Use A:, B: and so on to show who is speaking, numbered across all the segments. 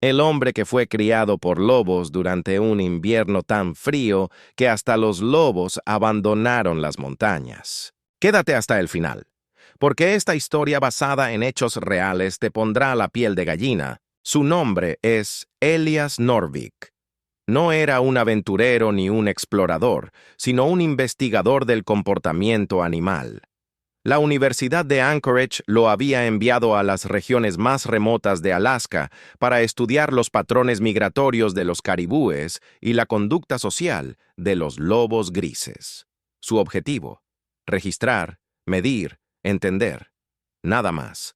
A: El hombre que fue criado por lobos durante un invierno tan frío que hasta los lobos abandonaron las montañas. Quédate hasta el final, porque esta historia basada en hechos reales te pondrá la piel de gallina. Su nombre es Elias Norvik. No era un aventurero ni un explorador, sino un investigador del comportamiento animal. La Universidad de Anchorage lo había enviado a las regiones más remotas de Alaska para estudiar los patrones migratorios de los caribúes y la conducta social de los lobos grises. Su objetivo: registrar, medir, entender. Nada más.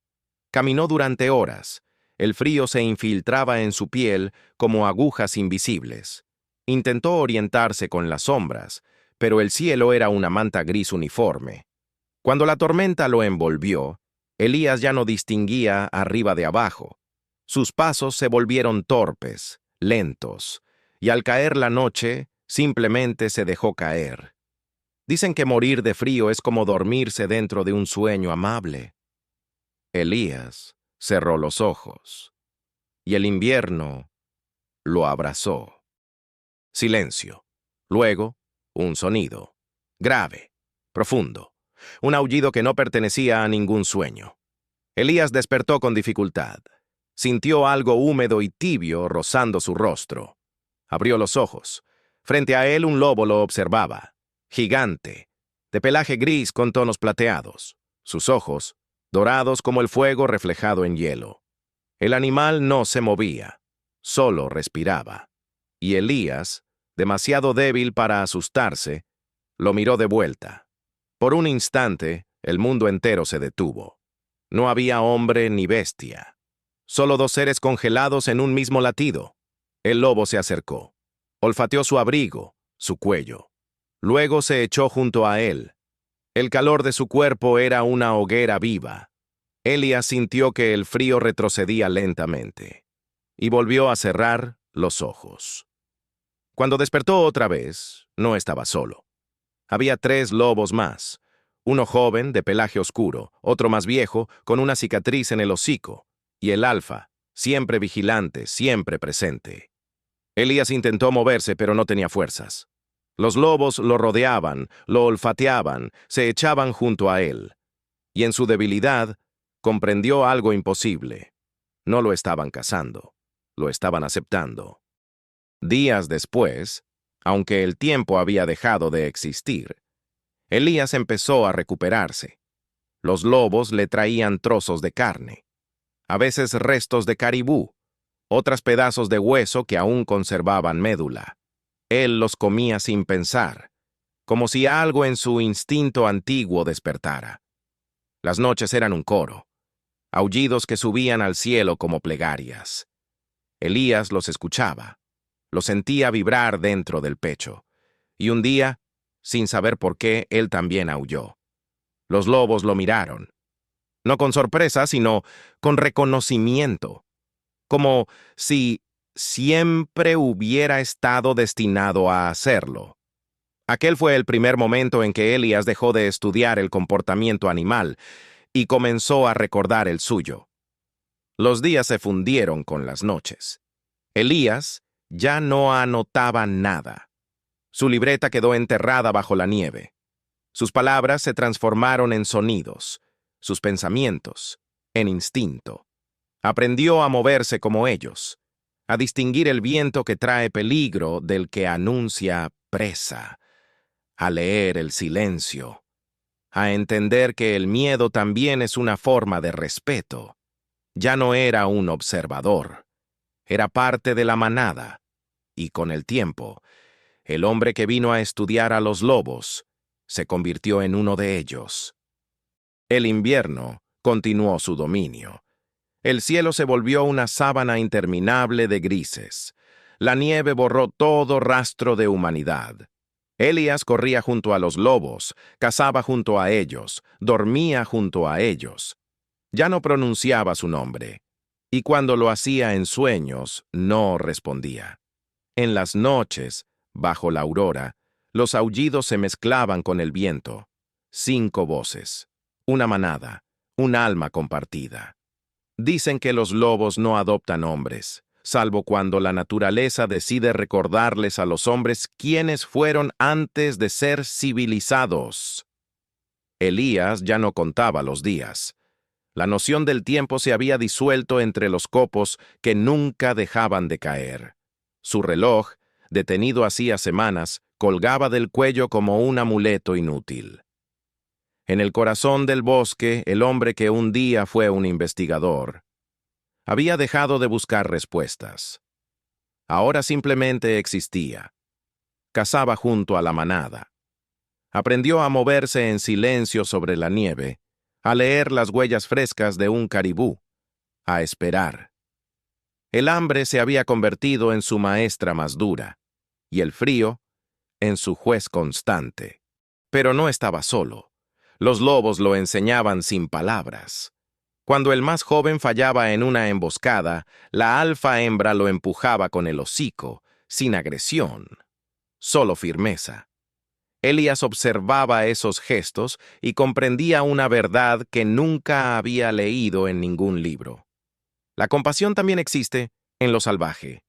A: Caminó durante horas. El frío se infiltraba en su piel como agujas invisibles. Intentó orientarse con las sombras, pero el cielo era una manta gris uniforme. Cuando la tormenta lo envolvió, Elías ya no distinguía arriba de abajo. Sus pasos se volvieron torpes, lentos, y al caer la noche, simplemente se dejó caer. Dicen que morir de frío es como dormirse dentro de un sueño amable. Elías cerró los ojos, y el invierno lo abrazó. Silencio. Luego, un sonido. Grave, profundo. Un aullido que no pertenecía a ningún sueño. Elías despertó con dificultad. Sintió algo húmedo y tibio rozando su rostro. Abrió los ojos. Frente a él un lobo lo observaba. Gigante, de pelaje gris con tonos plateados. Sus ojos, dorados como el fuego reflejado en hielo. El animal no se movía, solo respiraba. Y Elías, demasiado débil para asustarse, lo miró de vuelta. Por un instante, el mundo entero se detuvo. No había hombre ni bestia. Solo dos seres congelados en un mismo latido. El lobo se acercó. Olfateó su abrigo, su cuello. Luego se echó junto a él. El calor de su cuerpo era una hoguera viva. Elías sintió que el frío retrocedía lentamente. Y volvió a cerrar los ojos. Cuando despertó otra vez, no estaba solo. Había tres lobos más. Uno joven, de pelaje oscuro, otro más viejo, con una cicatriz en el hocico, y el alfa, siempre vigilante, siempre presente. Elías intentó moverse, pero no tenía fuerzas. Los lobos lo rodeaban, lo olfateaban, se echaban junto a él. Y en su debilidad, comprendió algo imposible. No lo estaban cazando, lo estaban aceptando. Días después, aunque el tiempo había dejado de existir, Elías empezó a recuperarse. Los lobos le traían trozos de carne, a veces restos de caribú, otras pedazos de hueso que aún conservaban médula. Él los comía sin pensar, como si algo en su instinto antiguo despertara. Las noches eran un coro, aullidos que subían al cielo como plegarias. Elías los escuchaba, los sentía vibrar dentro del pecho, y un día, sin saber por qué, él también aulló. Los lobos lo miraron, no con sorpresa, sino con reconocimiento, como si siempre hubiera estado destinado a hacerlo. Aquel fue el primer momento en que Elías dejó de estudiar el comportamiento animal y comenzó a recordar el suyo. Los días se fundieron con las noches. Elías ya no anotaba nada. Su libreta quedó enterrada bajo la nieve. Sus palabras se transformaron en sonidos, sus pensamientos en instinto. Aprendió a moverse como ellos, a distinguir el viento que trae peligro del que anuncia presa, a leer el silencio, a entender que el miedo también es una forma de respeto. Ya no era un observador, era parte de la manada, y con el tiempo, el hombre que vino a estudiar a los lobos se convirtió en uno de ellos. El invierno continuó su dominio. El cielo se volvió una sábana interminable de grises. La nieve borró todo rastro de humanidad. Elías corría junto a los lobos, cazaba junto a ellos, dormía junto a ellos. Ya no pronunciaba su nombre, y cuando lo hacía en sueños, no respondía. En las noches, bajo la aurora, los aullidos se mezclaban con el viento. 5 voces, una manada, un alma compartida. Dicen que los lobos no adoptan hombres, salvo cuando la naturaleza decide recordarles a los hombres quiénes fueron antes de ser civilizados. Elías ya no contaba los días. La noción del tiempo se había disuelto entre los copos que nunca dejaban de caer. Su reloj, detenido hacía semanas, colgaba del cuello como un amuleto inútil. En el corazón del bosque, el hombre que un día fue un investigador había dejado de buscar respuestas. Ahora simplemente existía. Cazaba junto a la manada. Aprendió a moverse en silencio sobre la nieve, a leer las huellas frescas de un caribú, a esperar. El hambre se había convertido en su maestra más dura, y el frío en su juez constante. Pero no estaba solo. Los lobos lo enseñaban sin palabras. Cuando el más joven fallaba en una emboscada, la alfa hembra lo empujaba con el hocico, sin agresión, solo firmeza. Elías observaba esos gestos y comprendía una verdad que nunca había leído en ningún libro. La compasión también existe en lo salvaje.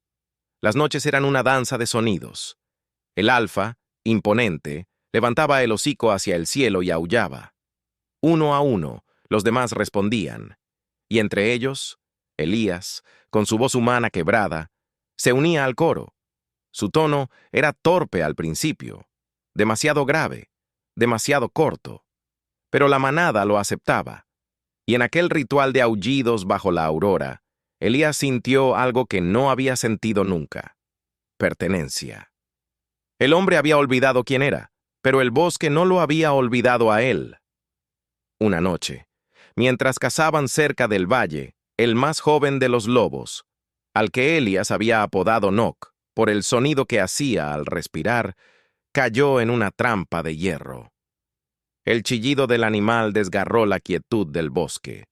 A: Las noches eran una danza de sonidos. El alfa, imponente, levantaba el hocico hacia el cielo y aullaba. Uno a uno, los demás respondían, y entre ellos, Elías, con su voz humana quebrada, se unía al coro. Su tono era torpe al principio, demasiado grave, demasiado corto, pero la manada lo aceptaba, y en aquel ritual de aullidos bajo la aurora, Elías sintió algo que no había sentido nunca: pertenencia. El hombre había olvidado quién era, pero el bosque no lo había olvidado a él. Una noche, mientras cazaban cerca del valle, el más joven de los lobos, al que Elías había apodado Noc por el sonido que hacía al respirar, cayó en una trampa de hierro. El chillido del animal desgarró la quietud del bosque.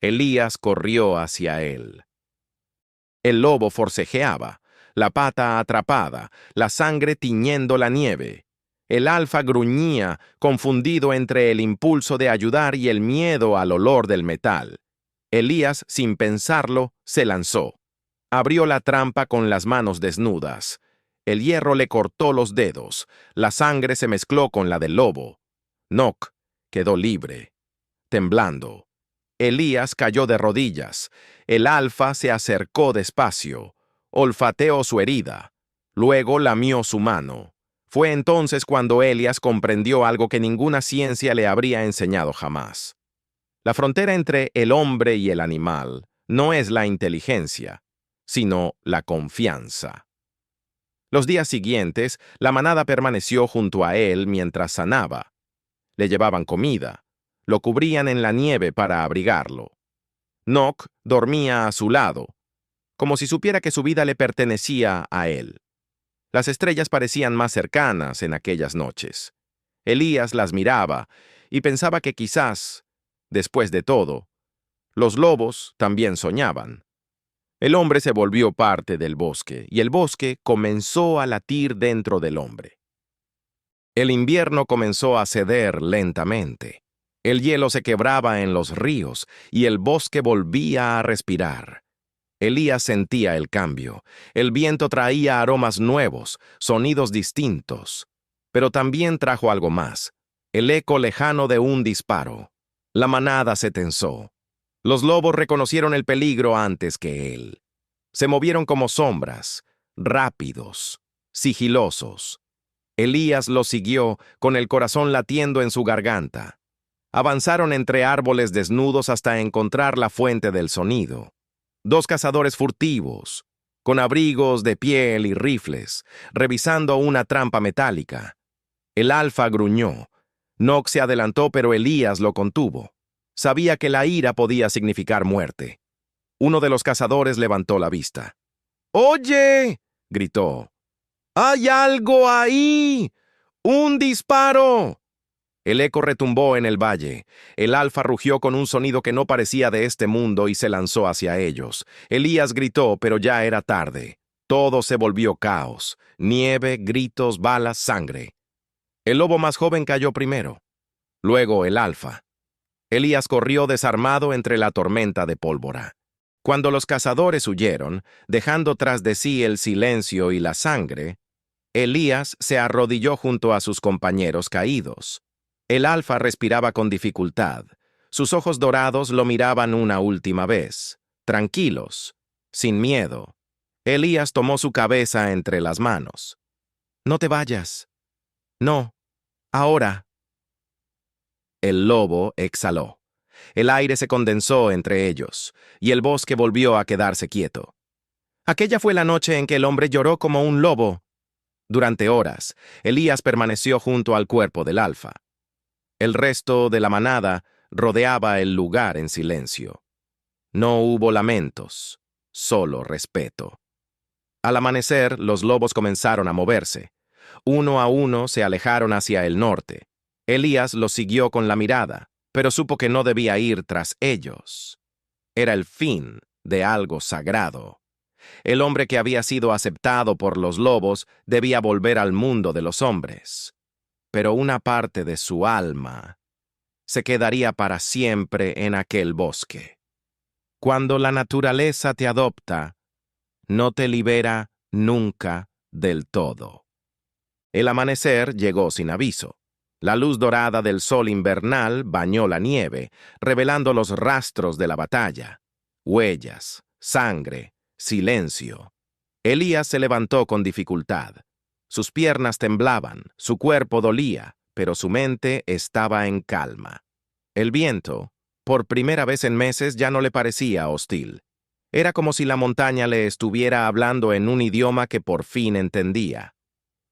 A: Elías corrió hacia él. El lobo forcejeaba, la pata atrapada, la sangre tiñendo la nieve. El alfa gruñía, confundido entre el impulso de ayudar y el miedo al olor del metal. Elías, sin pensarlo, se lanzó. Abrió la trampa con las manos desnudas. El hierro le cortó los dedos. La sangre se mezcló con la del lobo. Noc quedó libre, temblando. Elías cayó de rodillas. El alfa se acercó despacio. Olfateó su herida. Luego lamió su mano. Fue entonces cuando Elías comprendió algo que ninguna ciencia le habría enseñado jamás. La frontera entre el hombre y el animal no es la inteligencia, sino la confianza. Los días siguientes, la manada permaneció junto a él mientras sanaba. Le llevaban comida, lo cubrían en la nieve para abrigarlo. Noc dormía a su lado, como si supiera que su vida le pertenecía a él. Las estrellas parecían más cercanas en aquellas noches. Elías las miraba y pensaba que quizás, después de todo, los lobos también soñaban. El hombre se volvió parte del bosque, y el bosque comenzó a latir dentro del hombre. El invierno comenzó a ceder lentamente. El hielo se quebraba en los ríos, y el bosque volvía a respirar. Elías sentía el cambio. El viento traía aromas nuevos, sonidos distintos. Pero también trajo algo más: el eco lejano de un disparo. La manada se tensó. Los lobos reconocieron el peligro antes que él. Se movieron como sombras, rápidos, sigilosos. Elías los siguió, con el corazón latiendo en su garganta. Avanzaron entre árboles desnudos hasta encontrar la fuente del sonido. Dos cazadores furtivos, con abrigos de piel y rifles, revisando una trampa metálica. El alfa gruñó. Noc se adelantó, pero Elías lo contuvo. Sabía que la ira podía significar muerte. Uno de los cazadores levantó la vista. ¡Oye!, gritó. ¡Hay algo ahí! ¡Un disparo! El eco retumbó en el valle. El alfa rugió con un sonido que no parecía de este mundo y se lanzó hacia ellos. Elías gritó, pero ya era tarde. Todo se volvió caos: nieve, gritos, balas, sangre. El lobo más joven cayó primero. Luego el alfa. Elías corrió desarmado entre la tormenta de pólvora. Cuando los cazadores huyeron, dejando tras de sí el silencio y la sangre, Elías se arrodilló junto a sus compañeros caídos. El alfa respiraba con dificultad. Sus ojos dorados lo miraban una última vez, tranquilos, sin miedo. Elías tomó su cabeza entre las manos. «No te vayas. No. Ahora». El lobo exhaló. El aire se condensó entre ellos, y el bosque volvió a quedarse quieto. Aquella fue la noche en que el hombre lloró como un lobo. Durante horas, Elías permaneció junto al cuerpo del alfa. El resto de la manada rodeaba el lugar en silencio. No hubo lamentos, solo respeto. Al amanecer, los lobos comenzaron a moverse. Uno a uno se alejaron hacia el norte. Elías los siguió con la mirada, pero supo que no debía ir tras ellos. Era el fin de algo sagrado. El hombre que había sido aceptado por los lobos debía volver al mundo de los hombres. Pero una parte de su alma se quedaría para siempre en aquel bosque. Cuando la naturaleza te adopta, no te libera nunca del todo. El amanecer llegó sin aviso. La luz dorada del sol invernal bañó la nieve, revelando los rastros de la batalla. Huellas, sangre, silencio. Elías se levantó con dificultad. Sus piernas temblaban, su cuerpo dolía, pero su mente estaba en calma. El viento, por primera vez en meses, ya no le parecía hostil. Era como si la montaña le estuviera hablando en un idioma que por fin entendía.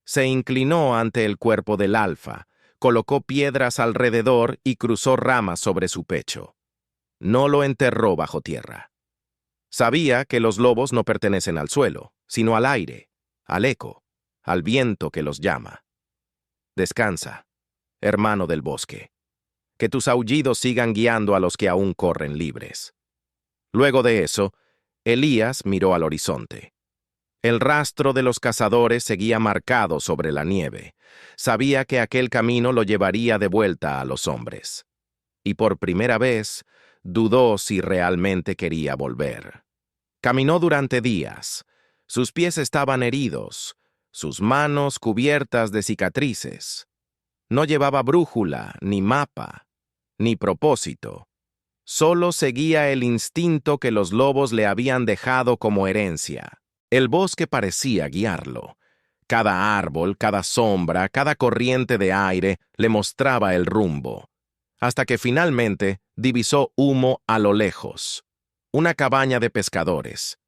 A: Se inclinó ante el cuerpo del alfa, colocó piedras alrededor y cruzó ramas sobre su pecho. No lo enterró bajo tierra. Sabía que los lobos no pertenecen al suelo, sino al aire, al eco, al viento que los llama. Descansa, hermano del bosque. Que tus aullidos sigan guiando a los que aún corren libres. Luego de eso, Elías miró al horizonte. El rastro de los cazadores seguía marcado sobre la nieve. Sabía que aquel camino lo llevaría de vuelta a los hombres. Y por primera vez, dudó si realmente quería volver. Caminó durante días. Sus pies estaban heridos, sus manos cubiertas de cicatrices. No llevaba brújula, ni mapa, ni propósito. Solo seguía el instinto que los lobos le habían dejado como herencia. El bosque parecía guiarlo. Cada árbol, cada sombra, cada corriente de aire le mostraba el rumbo. Hasta que finalmente divisó humo a lo lejos. Una cabaña de pescadores.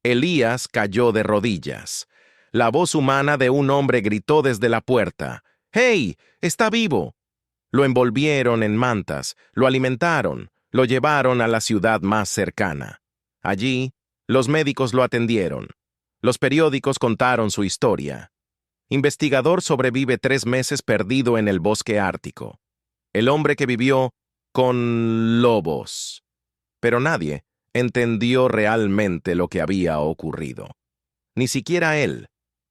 A: Elías cayó de rodillas. La voz humana de un hombre gritó desde la puerta. «¡Hey! ¡Está vivo!». Lo envolvieron en mantas, lo alimentaron, lo llevaron a la ciudad más cercana. Allí, los médicos lo atendieron. Los periódicos contaron su historia. Investigador sobrevive 3 meses perdido en el bosque ártico. El hombre que vivió con lobos. Pero nadie entendió realmente lo que había ocurrido. Ni siquiera él,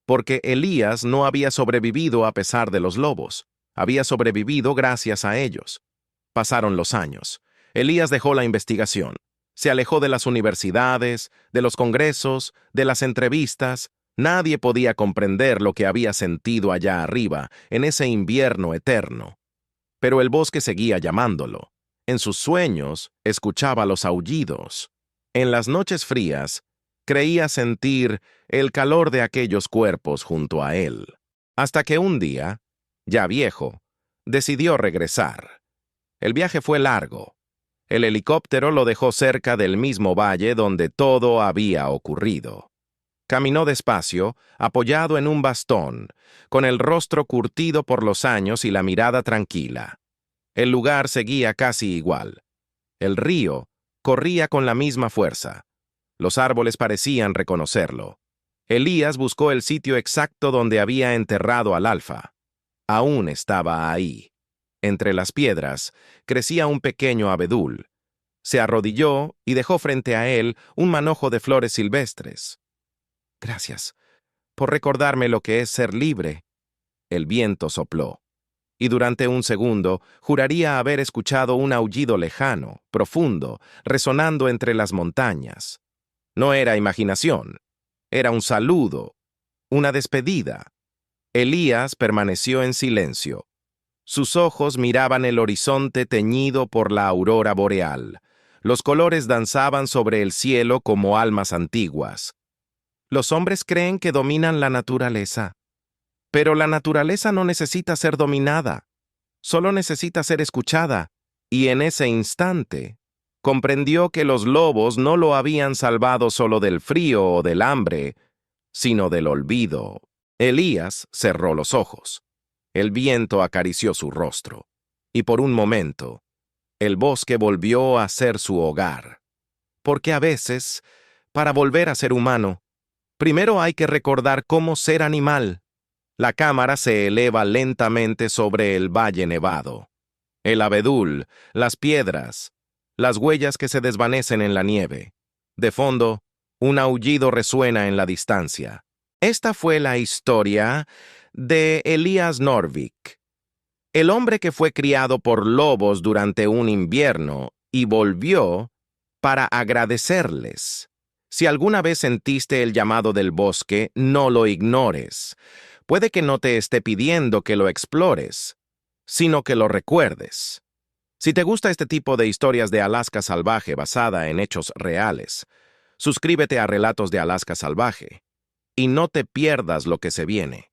A: porque Elías no había sobrevivido a pesar de los lobos. Había sobrevivido gracias a ellos. Pasaron los años. Elías dejó la investigación. Se alejó de las universidades, de los congresos, de las entrevistas. Nadie podía comprender lo que había sentido allá arriba, en ese invierno eterno. Pero el bosque seguía llamándolo. En sus sueños, escuchaba los aullidos. En las noches frías, creía sentir el calor de aquellos cuerpos junto a él. Hasta que un día, ya viejo, decidió regresar. El viaje fue largo. El helicóptero lo dejó cerca del mismo valle donde todo había ocurrido. Caminó despacio, apoyado en un bastón, con el rostro curtido por los años y la mirada tranquila. El lugar seguía casi igual. El río corría con la misma fuerza. Los árboles parecían reconocerlo. Elías buscó el sitio exacto donde había enterrado al alfa. Aún estaba ahí. Entre las piedras crecía un pequeño abedul. Se arrodilló y dejó frente a él un manojo de flores silvestres. «Gracias por recordarme lo que es ser libre». El viento sopló. y durante un segundo juraría haber escuchado un aullido lejano, profundo, resonando entre las montañas. No era imaginación, era un saludo, una despedida. Elías permaneció en silencio. Sus ojos miraban el horizonte teñido por la aurora boreal. Los colores danzaban sobre el cielo como almas antiguas. Los hombres creen que dominan la naturaleza. Pero la naturaleza no necesita ser dominada, solo necesita ser escuchada, y en ese instante comprendió que los lobos no lo habían salvado solo del frío o del hambre, sino del olvido. Elías cerró los ojos. El viento acarició su rostro, y por un momento, el bosque volvió a ser su hogar. Porque a veces, para volver a ser humano, primero hay que recordar cómo ser animal. La cámara se eleva lentamente sobre el valle nevado. El abedul, las piedras, las huellas que se desvanecen en la nieve. De fondo, un aullido resuena en la distancia. Esta fue la historia de Elias Norvik, el hombre que fue criado por lobos durante un invierno y volvió para agradecerles. Si alguna vez sentiste el llamado del bosque, no lo ignores. Puede que no te esté pidiendo que lo explores, sino que lo recuerdes. Si te gusta este tipo de historias de Alaska Salvaje basada en hechos reales, suscríbete a Relatos de Alaska Salvaje y no te pierdas lo que se viene.